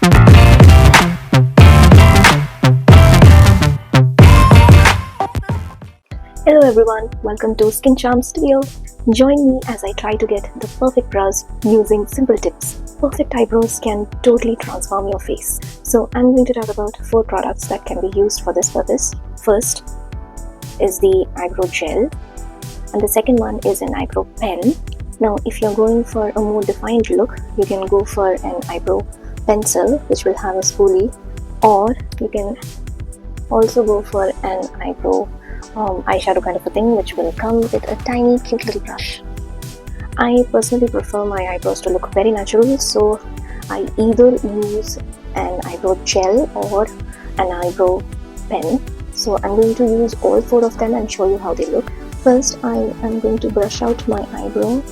Hello everyone, welcome to Skin Charm Studio. Join me as I try to get the perfect brows using simple tips. Perfect eyebrows can totally transform your face. So I'm going to talk about 4 products that can be used for this purpose. First is the eyebrow gel, and the second one is an eyebrow pen. Now if you're going for a more defined look, you can go for an eyebrow pencil which will have a spoolie, or you can also go for an eyebrow eyeshadow kind of a thing which will come with a tiny cute little brush. I personally prefer my eyebrows to look very natural, so I either use an eyebrow gel or an eyebrow pen. So I'm going to use all 4 of them and show you how they look. First I am going to brush out my eyebrow.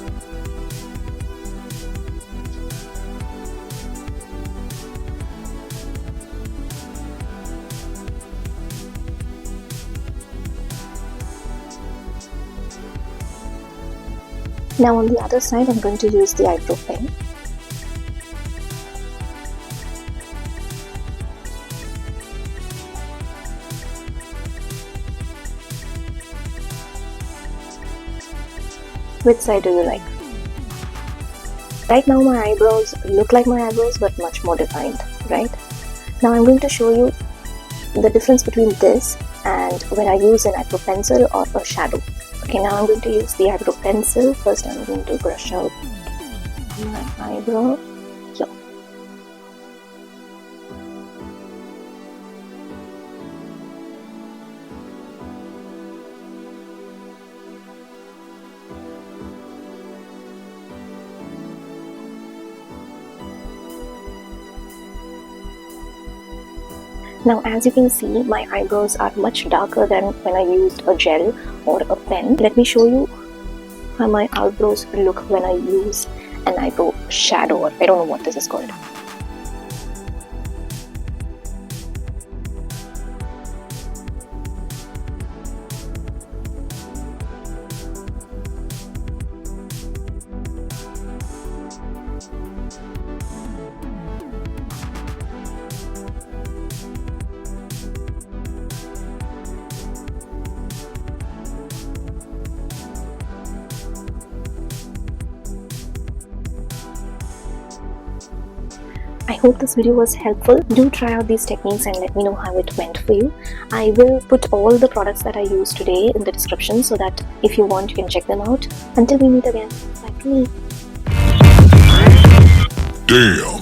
Now on the other side, I'm going to use the eyebrow pen. Which side do you like? Right now my eyebrows look like my eyebrows but much more defined, right? Now I'm going to show you the difference between this and when I use an eyebrow pencil or a shadow. Okay, now I'm going to use the eyebrow pencil. First I'm going to brush out my eyebrow here. Now as you can see, my eyebrows are much darker than when I used a gel or a pen. Let me show you how my eyebrows look when I use an eyebrow shadow, or I don't know what this is called. I hope this video was helpful. Do try out these techniques and let me know how it went for you. I will put all the products that I used today in the description so that if you want, you can check them out. Until we meet again, bye from me. Damn.